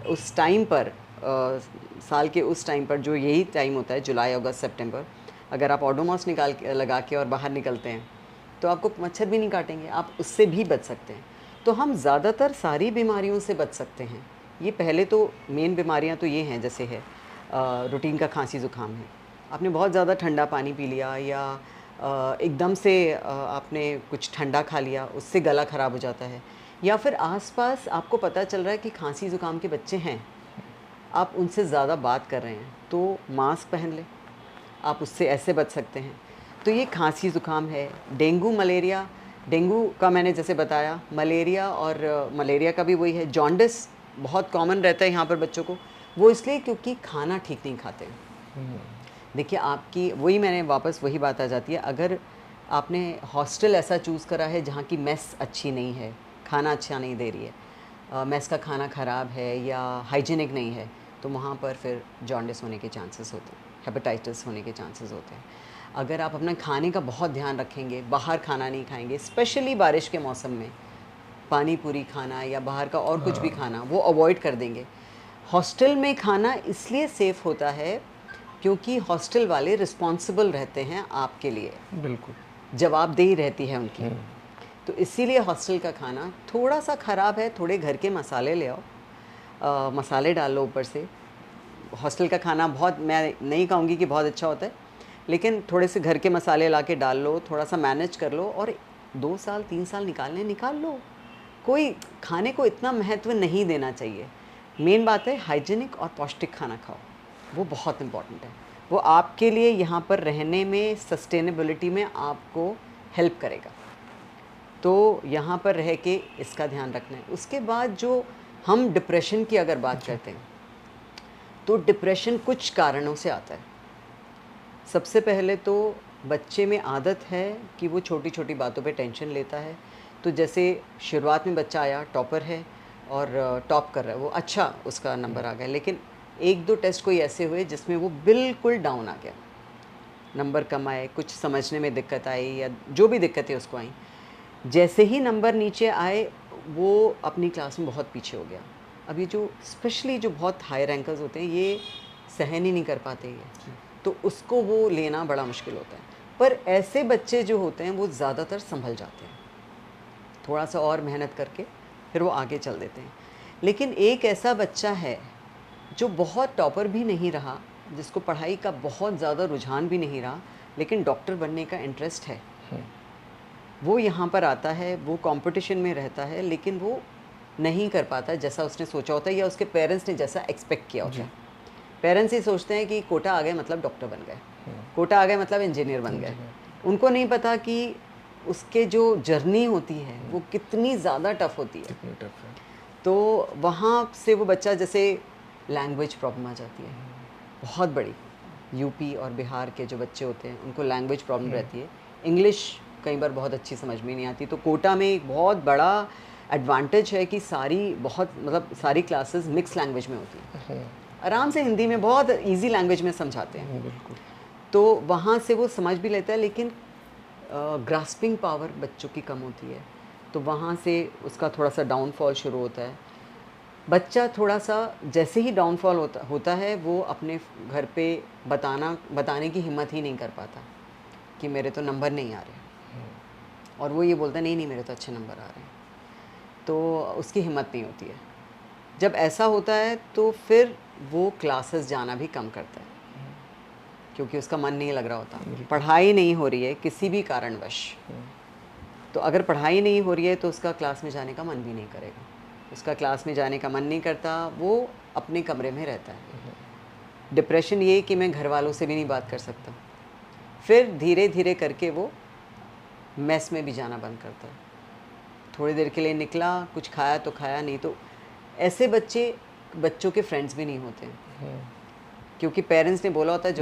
उस टाइम पर साल के उस टाइम पर जो यही टाइम होता है जुलाई, अगस्त, सितंबर, अगर आप ओडोमॉस निकाल के लगा के और बाहर निकलते हैं तो आपको मच्छर भी नहीं काटेंगे, आप उससे भी बच सकते हैं। तो हम ज़्यादातर सारी बीमारियों से बच सकते हैं। ये पहले तो मेन बीमारियां तो ये हैं, जैसे है रूटीन का खांसी ज़ुकाम है, आपने बहुत ज़्यादा ठंडा पानी पी लिया, या एकदम से आपने कुछ ठंडा खा लिया, उससे गला ख़राब हो जाता है, या फिर आसपास आपको पता चल रहा है कि खांसी ज़ुकाम के बच्चे हैं, आप उनसे ज़्यादा बात कर रहे हैं, तो मास्क पहन लें, आप उससे ऐसे बच सकते हैं। तो ये खांसी ज़ुकाम है। डेंगू, मलेरिया, डेंगू का मैंने जैसे बताया, मलेरिया, और मलेरिया का भी वही है। जॉन्डिस बहुत कॉमन रहता है यहाँ पर बच्चों को, वो इसलिए क्योंकि खाना ठीक नहीं खाते। देखिए, आपकी वही, मैंने वापस वही बात आ जाती है, अगर आपने हॉस्टल ऐसा चूज़ करा है जहाँ की मेस अच्छी नहीं है, खाना अच्छा नहीं दे रही है, मेस का खाना ख़राब है या हाइजीनिक नहीं है, तो वहाँ पर फिर जॉन्डिस होने के चांसेस होते हैं, हेपेटाइटिस होने के चांसेस होते हैं। अगर आप अपना खाने का बहुत ध्यान रखेंगे, बाहर खाना नहीं खाएंगे, स्पेशली बारिश के मौसम में पानी पूरी खाना या बाहर का और कुछ भी खाना वो अवॉइड कर देंगे। हॉस्टल में खाना इसलिए सेफ़ होता है क्योंकि हॉस्टल वाले रिस्पॉन्सिबल रहते हैं आपके लिए, बिल्कुल जवाबदेही रहती है उनकी। तो इसीलिए हॉस्टल का खाना थोड़ा सा ख़राब है, थोड़े घर के मसाले ले आओ, मसाले डाल लो ऊपर से। हॉस्टल का खाना बहुत, मैं नहीं कहूँगी कि बहुत अच्छा होता है, लेकिन थोड़े से घर के मसाले ला के डाल लो, थोड़ा सा मैनेज कर लो, और 2 साल 3 साल निकाल लो। कोई खाने को इतना महत्व नहीं देना चाहिए। मेन बात है हाइजीनिक और पौष्टिक खाना खाओ, वो बहुत इम्पॉर्टेंट है। वो आपके लिए यहाँ पर रहने में, सस्टेनेबिलिटी में आपको हेल्प करेगा। तो यहाँ पर रह के इसका ध्यान रखना है। उसके बाद जो हम डिप्रेशन की अगर बात करते हैं, तो डिप्रेशन कुछ कारणों से आता है। सबसे पहले तो बच्चे में आदत है कि वो छोटी छोटी बातों पे टेंशन लेता है। तो जैसे शुरुआत में बच्चा आया, टॉपर है और टॉप कर रहा है, वो अच्छा उसका नंबर आ गया, लेकिन एक दो टेस्ट कोई ऐसे हुए जिसमें वो बिल्कुल डाउन आ गया, नंबर कम आए, कुछ समझने में दिक्कत आई या जो भी दिक्कतें उसको आई, जैसे ही नंबर नीचे आए वो अपनी क्लास में बहुत पीछे हो गया। अब ये जो स्पेशली जो बहुत हाई रैंकर्स होते हैं ये सहन ही नहीं कर पाते ये, तो उसको वो लेना बड़ा मुश्किल होता है। पर ऐसे बच्चे जो होते हैं वो ज़्यादातर संभल जाते हैं, थोड़ा सा और मेहनत करके फिर वो आगे चल देते हैं। लेकिन एक ऐसा बच्चा है जो बहुत टॉपर भी नहीं रहा, जिसको पढ़ाई का बहुत ज़्यादा रुझान भी नहीं रहा, लेकिन डॉक्टर बनने का इंटरेस्ट है, वो यहाँ पर आता है, वो कंपटीशन में रहता है, लेकिन वो नहीं कर पाता जैसा उसने सोचा होता है या उसके पेरेंट्स ने जैसा एक्सपेक्ट किया होता है। पेरेंट्स ये सोचते हैं कि कोटा आ गए मतलब डॉक्टर बन गए, कोटा आ गए मतलब इंजीनियर बन गए। उनको नहीं पता कि उसके जो जर्नी होती है वो कितनी ज़्यादा टफ होती है। तो वहाँ से वो बच्चा, जैसे लैंग्वेज प्रॉब्लम आ जाती है बहुत बड़ी। यूपी और बिहार के जो बच्चे होते हैं उनको लैंग्वेज प्रॉब्लम रहती है, इंग्लिश कई बार बहुत अच्छी समझ में नहीं आती। तो कोटा में एक बहुत बड़ा एडवांटेज है कि सारी क्लासेस मिक्स लैंग्वेज में होती हैं, आराम से हिंदी में बहुत इजी लैंग्वेज में समझाते हैं। बिल्कुल। तो वहाँ से वो समझ भी लेता है, लेकिन ग्रास्पिंग पावर बच्चों की कम होती है, तो वहाँ से उसका थोड़ा सा डाउनफॉल शुरू होता है। बच्चा थोड़ा सा जैसे ही डाउनफॉल होता है वो अपने घर पे बताने की हिम्मत ही नहीं कर पाता कि मेरे तो नंबर नहीं आ रहे, और वो ये बोलता है नहीं मेरे तो अच्छे नंबर आ रहे हैं, तो उसकी हिम्मत नहीं होती है। जब ऐसा होता है तो फिर वो क्लासेस जाना भी कम करता है, क्योंकि उसका मन नहीं लग रहा होता, पढ़ाई नहीं हो रही है किसी भी कारणवश। तो अगर पढ़ाई नहीं हो रही है तो उसका क्लास में जाने का मन भी नहीं करेगा, उसका क्लास में जाने का मन नहीं करता, वो अपने कमरे में रहता है। डिप्रेशन ये कि मैं घर वालों से भी नहीं बात कर सकता, फिर धीरे धीरे करके वो मेस में भी जाना बंद करता है। थोड़ी देर के लिए निकला, कुछ खाया तो खाया, नहीं तो ऐसे बच्चों के फ्रेंड्स भी नहीं होते हैं, क्योंकि पेरेंट्स ने बोला होता है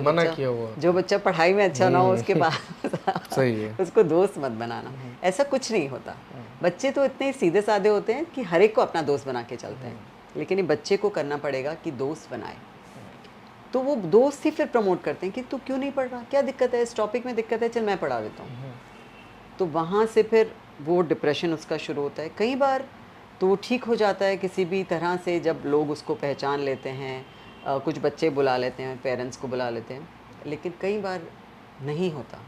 जो बच्चा पढ़ाई में अच्छा ना हो उसके बाद सही है, उसको दोस्त मत बनाना। ऐसा कुछ नहीं होता, बच्चे तो इतने सीधे साधे होते हैं कि हर एक को अपना दोस्त बना के चलते हैं, लेकिन ये बच्चे को करना पड़ेगा कि दोस्त बनाए। तो वो दोस्त ही फिर प्रमोट करते हैं कि तू क्यों नहीं पढ़ रहा, क्या दिक्कत है, इस टॉपिक में दिक्कत है, चल मैं पढ़ा देता हूँ। तो वहाँ से फिर वो डिप्रेशन उसका शुरू होता है। कई बार तो वो ठीक हो जाता है किसी भी तरह से, जब लोग उसको पहचान लेते हैं, कुछ बच्चे बुला लेते हैं, पेरेंट्स को बुला लेते हैं, लेकिन कई बार नहीं होता।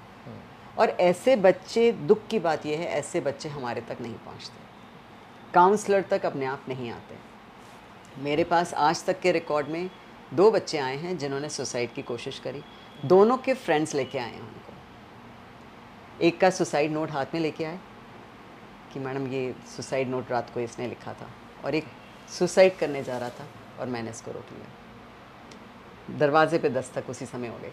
और ऐसे बच्चे, दुख की बात यह है, ऐसे बच्चे हमारे तक नहीं पहुँचते, काउंसलर तक अपने आप नहीं आते। मेरे पास आज तक के रिकॉर्ड में 2 बच्चे आए हैं जिन्होंने सुसाइड की कोशिश करी, दोनों के फ्रेंड्स लेके आए हैं उनको। एक का सुसाइड नोट हाथ में लेके आए कि मैडम ये सुसाइड नोट रात को इसने लिखा था, और एक सुसाइड करने जा रहा था और मैंने इसको रोक लिया। दरवाजे पे दस्तक उसी समय हो गई।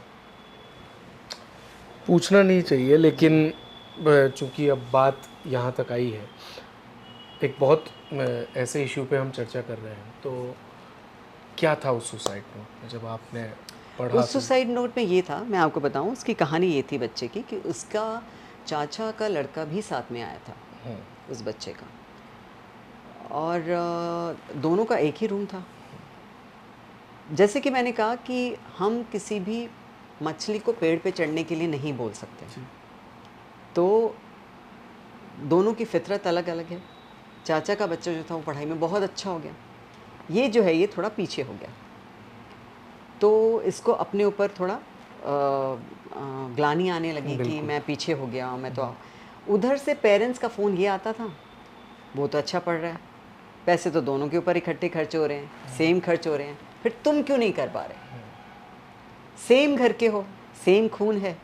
पूछना नहीं चाहिए, लेकिन चूंकि अब बात यहाँ तक आई है, एक बहुत ऐसे इशू पे हम चर्चा कर रहे हैं, तो क्या था उस सुसाइड नोट में जब आपने पढ़ा? उस सुसाइड नोट में ये था, मैं आपको बताऊं, उसकी कहानी ये थी बच्चे की, कि उसका चाचा का लड़का भी साथ में आया था उस बच्चे का, और दोनों का एक ही रूम था। जैसे कि मैंने कहा कि हम किसी भी मछली को पेड़ पे चढ़ने के लिए नहीं बोल सकते, तो दोनों की फितरत अलग अलग है। चाचा का बच्चा जो था वो पढ़ाई में बहुत अच्छा हो गया, ये जो है ये थोड़ा पीछे हो गया, तो इसको अपने ऊपर थोड़ा ग्लानि आने लगी कि मैं पीछे हो गया, मैं तो। उधर से पेरेंट्स का फ़ोन ये आता था, वो तो अच्छा पढ़ रहा है, पैसे तो दोनों के ऊपर इकट्ठे खर्च हो रहे हैं, सेम खर्च हो रहे हैं, फिर तुम क्यों नहीं कर पा रहे? सेम घर के हो, सेम खून है,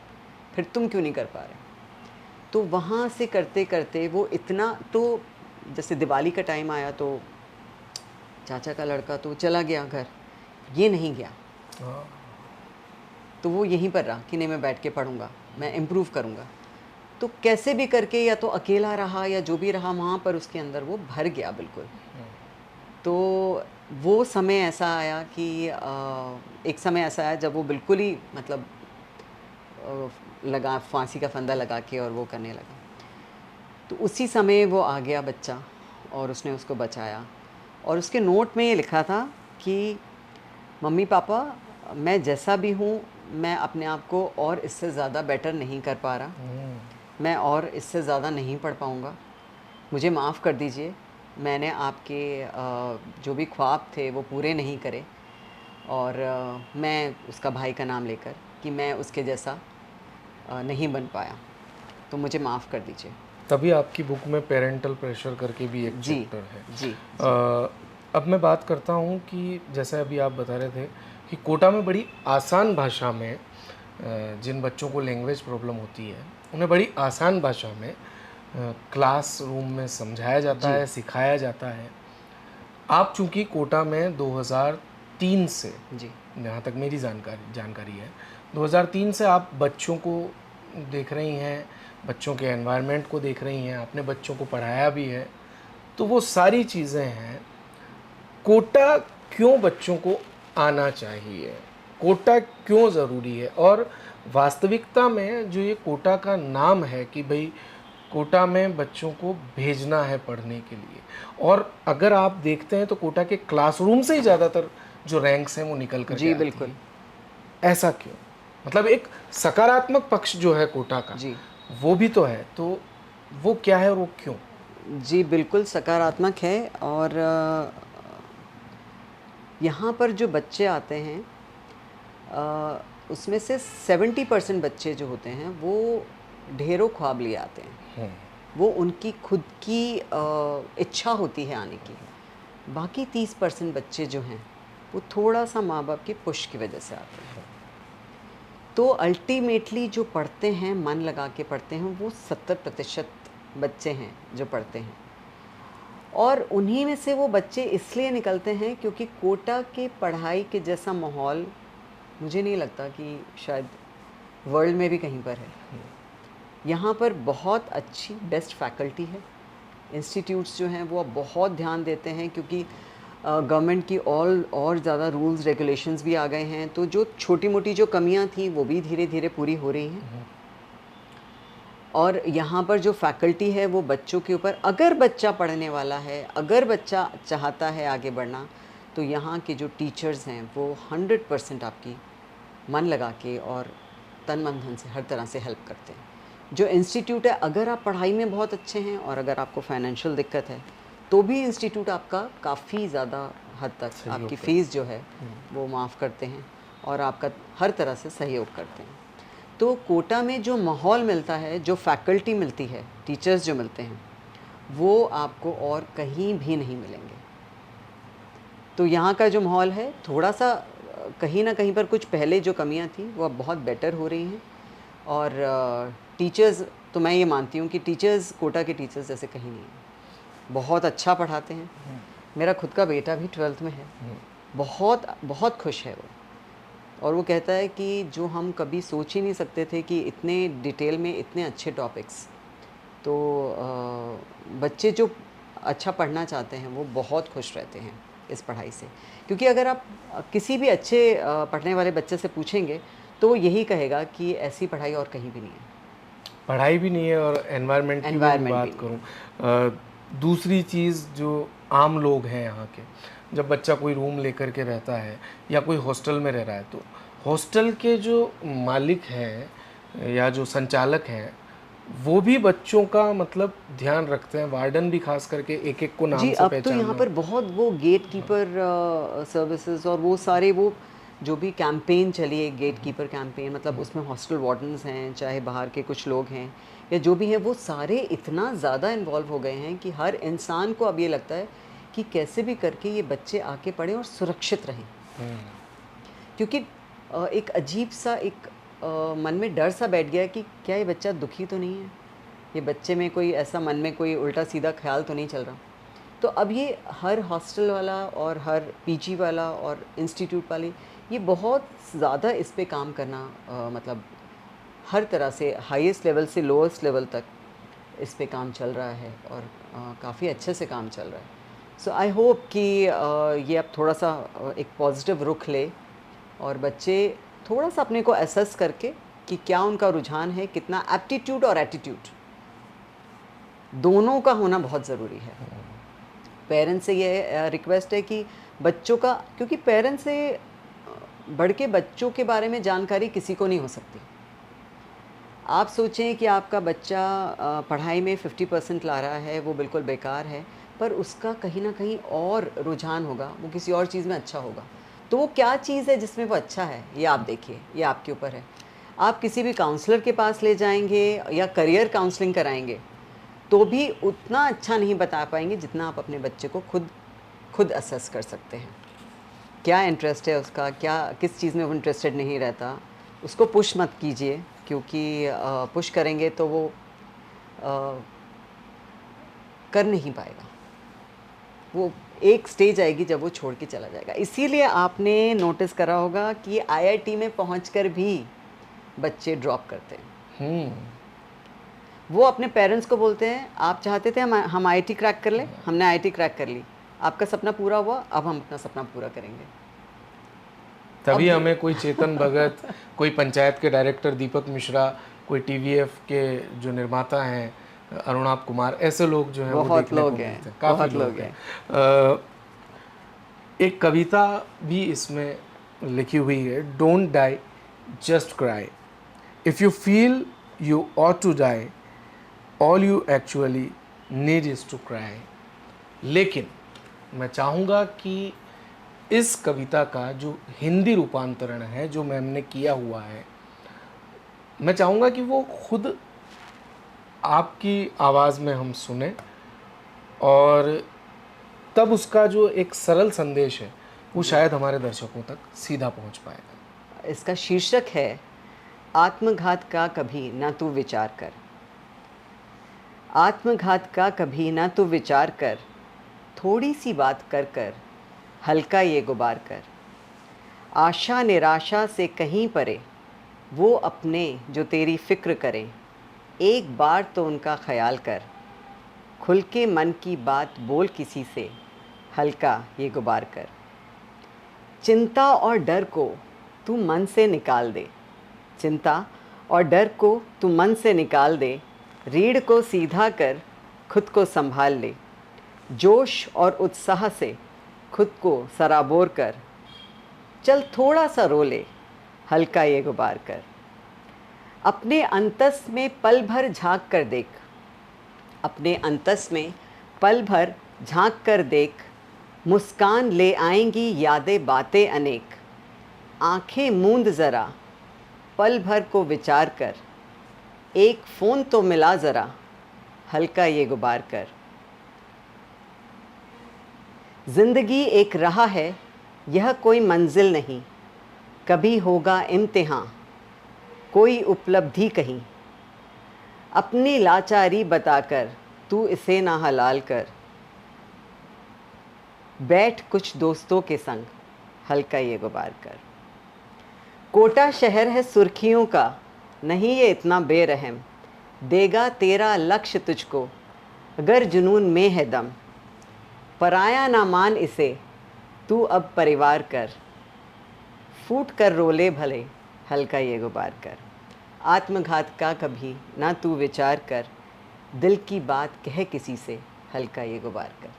फिर तुम क्यों नहीं कर पा रहे? तो वहाँ से करते करते वो इतना, तो जैसे दिवाली का टाइम आया तो चाचा का लड़का तो चला गया घर, ये नहीं गया। हाँ। तो वो यहीं पर रहा कि नहीं मैं बैठ के पढ़ूंगा, मैं इम्प्रूव करूंगा। तो कैसे भी करके या तो अकेला रहा या जो भी रहा, वहाँ पर उसके अंदर वो भर गया बिल्कुल। तो वो समय ऐसा आया कि एक समय ऐसा आया जब वो बिल्कुल ही मतलब लगा फांसी का फंदा लगा के और वो करने लगा। तो उसी समय वो आ गया बच्चा और उसने उसको बचाया। और उसके नोट में ये लिखा था कि मम्मी पापा, मैं जैसा भी हूँ मैं अपने आप को और इससे ज़्यादा बेटर नहीं कर पा रहा, मैं और इससे ज़्यादा नहीं पढ़ पाऊँगा, मुझे माफ़ कर दीजिए, मैंने आपके जो भी ख्वाब थे वो पूरे नहीं करे। और मैं उसका भाई का नाम लेकर कि मैं उसके जैसा नहीं बन पाया, तो मुझे माफ़ कर दीजिए। तभी आपकी बुक में पेरेंटल प्रेशर करके भी एक जी चैप्टर है। जी। अब मैं बात करता हूँ कि जैसे अभी आप बता रहे थे कि कोटा में बड़ी आसान भाषा में जिन बच्चों को लैंग्वेज प्रॉब्लम होती है उन्हें बड़ी आसान भाषा में क्लास रूम में समझाया जाता है, सिखाया जाता है। आप चूँकि कोटा में 2003 से, जी जहाँ तक मेरी जानकारी है, 2003 से आप बच्चों को देख रही हैं, बच्चों के एनवायरनमेंट को देख रही हैं, आपने बच्चों को पढ़ाया भी है, तो वो सारी चीज़ें हैं। कोटा क्यों बच्चों को आना चाहिए, कोटा क्यों ज़रूरी है, और वास्तविकता में जो ये कोटा का नाम है कि भाई कोटा में बच्चों को भेजना है पढ़ने के लिए, और अगर आप देखते हैं तो कोटा के क्लासरूम से ही ज़्यादातर जो रैंक्स हैं वो निकल कर जी बिल्कुल। ऐसा क्यों? मतलब एक सकारात्मक पक्ष जो है कोटा का जी वो भी तो है, तो वो क्या है और वो क्यों? जी बिल्कुल सकारात्मक है। और यहाँ पर जो बच्चे आते हैं उसमें से 70% बच्चे जो होते हैं वो ढेरों ख्वाब लिए आते हैं। वो उनकी खुद की इच्छा होती है आने की। बाकी 30% बच्चे जो हैं वो थोड़ा सा माँ बाप की पुश की वजह से आते हैं। तो अल्टीमेटली जो पढ़ते हैं, मन लगा के पढ़ते हैं, वो 70% बच्चे हैं जो पढ़ते हैं। और उन्हीं में से वो बच्चे इसलिए निकलते हैं क्योंकि कोटा के पढ़ाई के जैसा माहौल मुझे नहीं लगता कि शायद वर्ल्ड में भी कहीं पर है। यहाँ पर बहुत अच्छी बेस्ट फैकल्टी है, इंस्टीट्यूट्स जो हैं वो अब बहुत ध्यान देते हैं क्योंकि गवर्नमेंट की और ज़्यादा रूल्स रेगुलेशंस भी आ गए हैं। तो जो छोटी मोटी जो कमियाँ थी वो भी धीरे धीरे पूरी हो रही हैं। और यहाँ पर जो फैकल्टी है वो बच्चों के ऊपर, अगर बच्चा पढ़ने वाला है, अगर बच्चा चाहता है आगे बढ़ना, तो यहाँ के जो टीचर्स हैं वो 100% आपकी मन लगा के और तन मन धन से हर तरह से हेल्प करते हैं। जो इंस्टीट्यूट है, अगर आप पढ़ाई में बहुत अच्छे हैं और अगर आपको फाइनेंशियल दिक्कत है तो भी इंस्टीट्यूट आपका काफ़ी ज़्यादा हद तक आपकी फ़ीस जो है वो माफ़ करते हैं और आपका हर तरह से सहयोग करते हैं। तो कोटा में जो माहौल मिलता है, जो फैकल्टी मिलती है, टीचर्स जो मिलते हैं, वो आपको और कहीं भी नहीं मिलेंगे। तो यहाँ का जो माहौल है थोड़ा सा कहीं ना कहीं पर कुछ पहले जो कमियाँ थी वो अब बहुत बेटर हो रही हैं। और टीचर्स तो मैं ये मानती हूँ कि टीचर्स कोटा के टीचर्स जैसे कहीं नहीं हैं, बहुत अच्छा पढ़ाते हैं। मेरा खुद का बेटा भी 12th में है, बहुत बहुत खुश है वो। और वो कहता है कि जो हम कभी सोच ही नहीं सकते थे कि इतने डिटेल में इतने अच्छे टॉपिक्स, तो बच्चे जो अच्छा पढ़ना चाहते हैं वो बहुत खुश रहते हैं इस पढ़ाई से। क्योंकि अगर आप किसी भी अच्छे पढ़ने वाले बच्चे से पूछेंगे तो वो यही कहेगा कि ऐसी पढ़ाई और कहीं भी नहीं है। पढ़ाई भी नहीं है और एनवायरनमेंट की भी बात करूँ, दूसरी चीज़ जो आम लोग हैं यहाँ के, जब बच्चा कोई रूम लेकर के रहता है या कोई हॉस्टल में रह रहा है तो हॉस्टल के जो मालिक हैं या जो संचालक हैं वो भी बच्चों का मतलब ध्यान रखते हैं, वार्डन भी खास करके एक एक को नाम जी, से अब तो पहचानना। यहाँ पर बहुत वो गेट कीपर सर्विसेज और वो सारे वो जो भी कैंपेन चली है, गेट कीपर कैंपेन, मतलब उसमें हॉस्टल वार्डन्स हैं, चाहे बाहर के कुछ लोग हैं या जो भी हैं, वो सारे इतना ज़्यादा इन्वॉल्व हो गए हैं कि हर इंसान को अब ये लगता है कि कैसे भी करके ये बच्चे आके पढ़ें और सुरक्षित रहें। क्योंकि एक अजीब सा एक मन में डर सा बैठ गया कि क्या ये बच्चा दुखी तो नहीं है, ये बच्चे में कोई ऐसा मन में कोई उल्टा सीधा ख्याल तो नहीं चल रहा। तो अब ये हर हॉस्टल वाला और हर पीजी वाला और इंस्टीट्यूट वाले ये बहुत ज़्यादा इस पे काम करना मतलब हर तरह से हाईएस्ट लेवल से लोएस्ट लेवल तक इस पे काम चल रहा है और काफ़ी अच्छे से काम चल रहा है। सो आई होप कि ये अब थोड़ा सा एक पॉजिटिव रुख ले और बच्चे थोड़ा सा अपने को असेस करके कि क्या उनका रुझान है, कितना एप्टीट्यूड और एटीट्यूड दोनों का होना बहुत ज़रूरी है। पेरेंट्स से ये रिक्वेस्ट है कि बच्चों का, क्योंकि पेरेंट्स से बढ़ के बच्चों के बारे में जानकारी किसी को नहीं हो सकती। आप सोचें कि आपका बच्चा पढ़ाई में 50% ला रहा है, वो बिल्कुल बेकार है, पर उसका कहीं ना कहीं और रुझान होगा, वो किसी और चीज़ में अच्छा होगा। तो वो क्या चीज़ है जिसमें वो अच्छा है, ये आप देखिए, ये आपके ऊपर है। आप किसी भी काउंसलर के पास ले जाएंगे या करियर काउंसलिंग कराएंगे तो भी उतना अच्छा नहीं बता पाएंगे जितना आप अपने बच्चे को खुद असेस कर सकते हैं। क्या इंटरेस्ट है उसका, क्या किस चीज़ में वो इंटरेस्टेड नहीं रहता, उसको पुश मत कीजिए, क्योंकि पुश करेंगे तो वो कर नहीं पाएगा। वो एक स्टेज आएगी जब वो छोड़ के चला जाएगा। इसीलिए आपने नोटिस करा होगा कि आईआईटी में पहुंचकर भी बच्चे ड्रॉप करते हैं। वो अपने पेरेंट्स को बोलते हैं, आप चाहते थे हम आईआईटी क्रैक कर लें, हमने आईआईटी क्रैक कर ली, आपका सपना पूरा हुआ, अब हम अपना सपना पूरा करेंगे। तभी हमें कोई चेतन भगत, कोई पंचायत के डायरेक्टर दीपक मिश्रा, कोई टीवीएफ के जो निर्माता हैं अरुणाब कुमार, ऐसे लोग जो हैं वो देखने को मिलते हैं, काफ़ी लोग हैं। एक कविता भी इसमें लिखी हुई है, don't die just cry, if you feel you ought to die all you actually need is to cry. लेकिन मैं चाहूँगा कि इस कविता का जो हिंदी रूपांतरण है जो मैम ने किया हुआ है, मैं चाहूँगा कि वो खुद आपकी आवाज़ में हम सुने और तब उसका जो एक सरल संदेश है वो शायद हमारे दर्शकों तक सीधा पहुँच पाएगा। इसका शीर्षक है, आत्मघात का कभी ना तू विचार कर। आत्मघात का कभी ना तू विचार कर, थोड़ी सी बात कर कर हल्का ये गुबार कर। आशा निराशा से कहीं परे वो अपने जो तेरी फ़िक्र करें, एक बार तो उनका ख्याल कर। खुल के मन की बात बोल किसी से, हल्का ये गुबार कर। चिंता और डर को तू मन से निकाल दे, चिंता और डर को तू मन से निकाल दे। रीढ़ को सीधा कर खुद को संभाल ले, जोश और उत्साह से खुद को सराबोर कर। चल थोड़ा सा रो ले, हल्का ये गुबार कर। अपने अंतस में पल भर झांक कर देख, अपने अंतस में पल भर झांक कर देख। मुस्कान ले आएंगी यादें बातें अनेक। आंखें मूंद ज़रा पल भर को विचार कर। एक फ़ोन तो मिला ज़रा, हल्का ये गुबार कर। ज़िंदगी एक राह है, यह कोई मंजिल नहीं। कभी होगा इम्तिहान, कोई उपलब्धि कहीं। अपनी लाचारी बताकर तू इसे ना हलाल कर। बैठ कुछ दोस्तों के संग, हल्का ये गुबार कर। कोटा शहर है सुर्खियों का, नहीं ये इतना बेरहम। देगा तेरा लक्ष्य तुझको, अगर जुनून में है दम। पराया ना मान इसे, तू अब परिवार कर। फूट कर रोले भले, हल्का ये गुबार कर। आत्मघात का कभी ना तू विचार कर। दिल की बात कह किसी से, हल्का ये गुबार कर।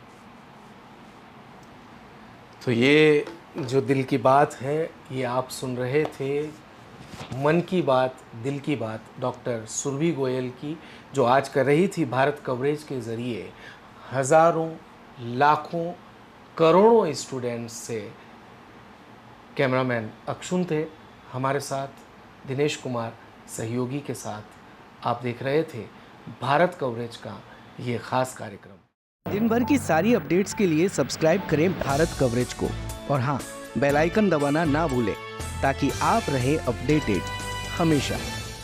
तो ये जो दिल की बात है, ये आप सुन रहे थे मन की बात, दिल की बात डॉक्टर सुरभि गोयल की, जो आज कर रही थी भारत कवरेज के ज़रिए हज़ारों, लाखों, करोड़ों स्टूडेंट्स से। कैमरामैन अक्षुन थे, हमारे साथ दिनेश कुमार सहयोगी के साथ आप देख रहे थे भारत कवरेज का ये ख़ास कार्यक्रम। दिन भर की सारी अपडेट्स के लिए सब्सक्राइब करें भारत कवरेज को और हाँ, बेल आइकन दबाना ना भूलें ताकि आप रहे अपडेटेड हमेशा।